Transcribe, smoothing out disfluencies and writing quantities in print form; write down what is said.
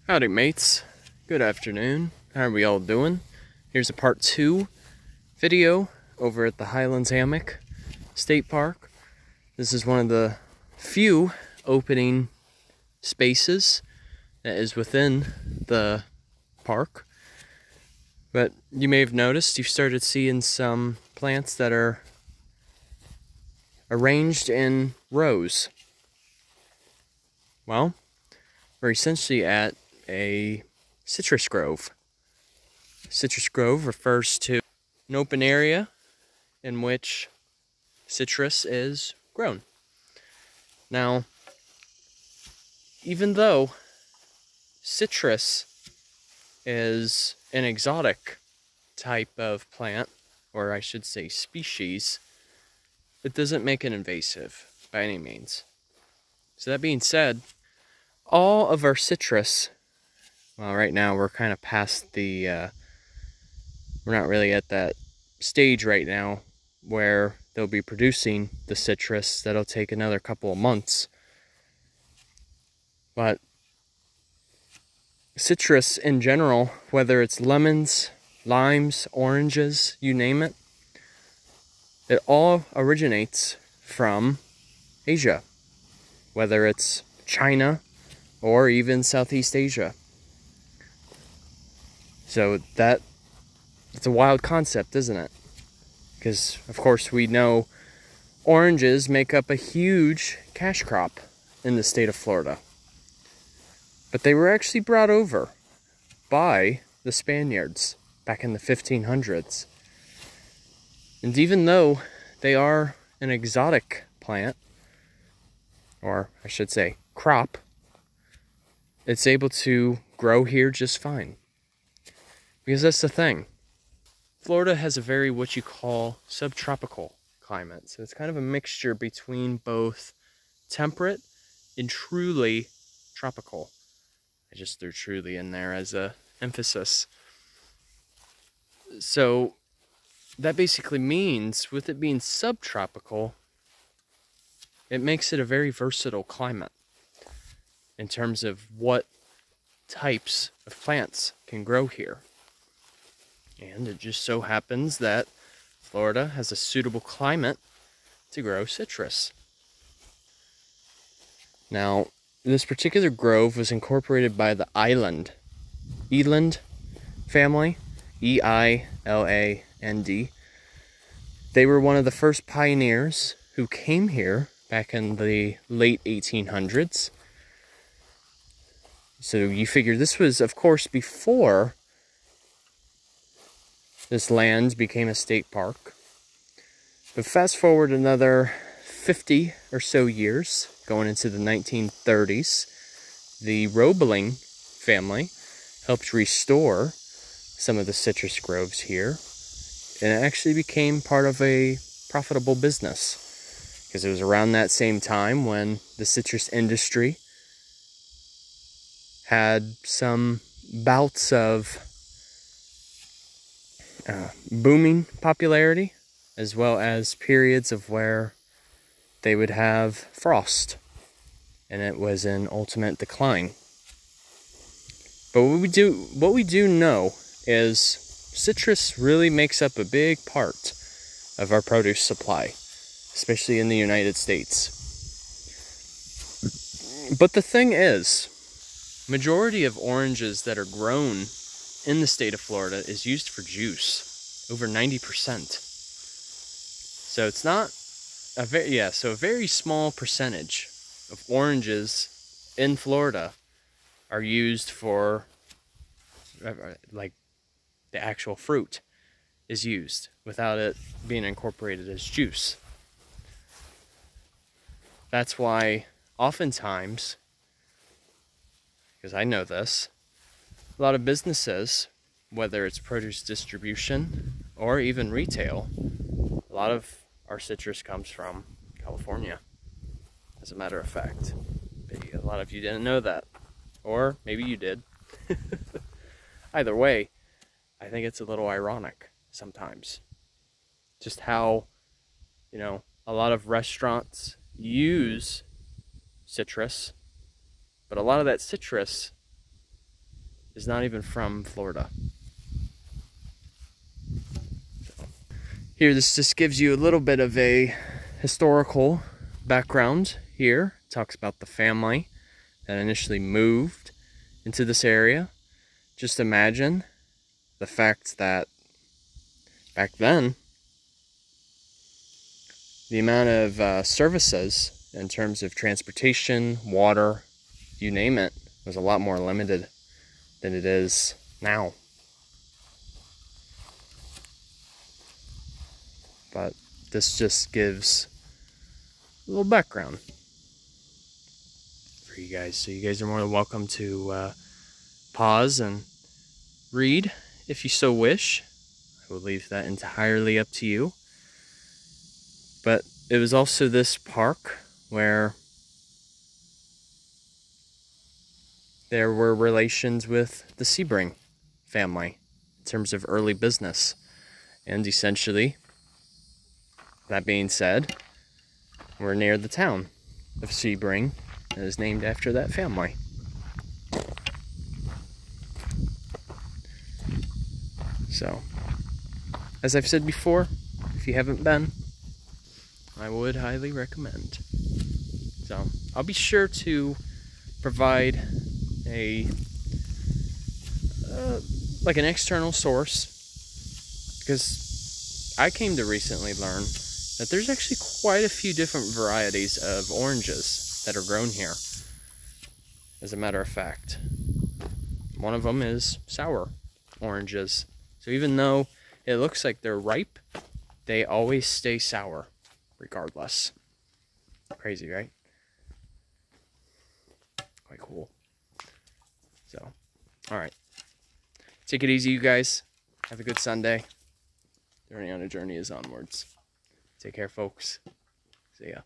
Howdy mates, good afternoon. How are we all doing? Here's a part 2 video over at the Highlands Hammock State Park. This is one of the few opening spaces that is within the park. But you may have noticed you've started seeing some plants that are arranged in rows. Well, we're essentially at a citrus grove. Citrus grove refers to an open area in which citrus is grown. Now, even though citrus is an exotic type of plant, or I should say species, it doesn't make it invasive by any means. So that being said, all of our citrus, well, right now we're kind of past the, we're not really at that stage right now where they'll be producing the citrus. That'll take another couple of months. But citrus in general, whether it's lemons, limes, oranges, you name it, it all originates from Asia, whether it's China or even Southeast Asia. So it's a wild concept, isn't it? Because of course we know oranges make up a huge cash crop in the state of Florida. But they were actually brought over by the Spaniards back in the 1500s. And even though they are an exotic plant, or I should say crop, it's able to grow here just fine. Because that's the thing. Florida has a very what you call subtropical climate. So it's kind of a mixture between both temperate and truly tropical. I just threw truly in there as a emphasis. So that basically means, with it being subtropical, it makes it a very versatile climate in terms of what types of plants can grow here. And it just so happens that Florida has a suitable climate to grow citrus. Now, this particular grove was incorporated by the Eland family, E-I-L-A-N-D. They were one of the first pioneers who came here back in the late 1800s. So you figure this was, of course, before this land became a state park. But fast forward another 50 or so years, going into the 1930s, the Roebling family helped restore some of the citrus groves here, and it actually became part of a profitable business, because it was around that same time when the citrus industry had some bouts of booming popularity, as well as periods of where they would have frost, and it was in ultimate decline. But what we do know is citrus really makes up a big part of our produce supply, especially in the United States. But the thing is, majority of oranges that are grown in the state of Florida is used for juice, over 90%. So it's not a very small percentage of oranges in Florida are used for, like, the actual fruit is used without it being incorporated as juice. That's why oftentimes, because I know this, a lot of businesses, whether it's produce distribution or even retail, a lot of our citrus comes from California, as a matter of fact. Maybe a lot of you didn't know that, or maybe you did. Either way, I think it's a little ironic sometimes, just how, you know, a lot of restaurants use citrus, but a lot of that citrus is not even from Florida. So, here, this just gives you a little bit of a historical background here. It talks about the family that initially moved into this area. Just imagine the fact that back then, the amount of services in terms of transportation, water, you name it, was a lot more limited than it is now. But this just gives a little background for you guys. So you guys are more than welcome to pause and read if you so wish. I will leave that entirely up to you. But it was also this park where there were relations with the Sebring family in terms of early business. And essentially, that being said, we're near the town of Sebring that is named after that family. So, as I've said before, if you haven't been, I would highly recommend. So, I'll be sure to provide a like an external source, because I came to recently learn that there's actually quite a few different varieties of oranges that are grown here. As a matter of fact, one of them is sour oranges. So even though it looks like they're ripe, they always stay sour regardless. Crazy, right? Quite cool. So, alright. Take it easy, you guys. Have a good Sunday. Journey on a Journey is onwards. Take care, folks. See ya.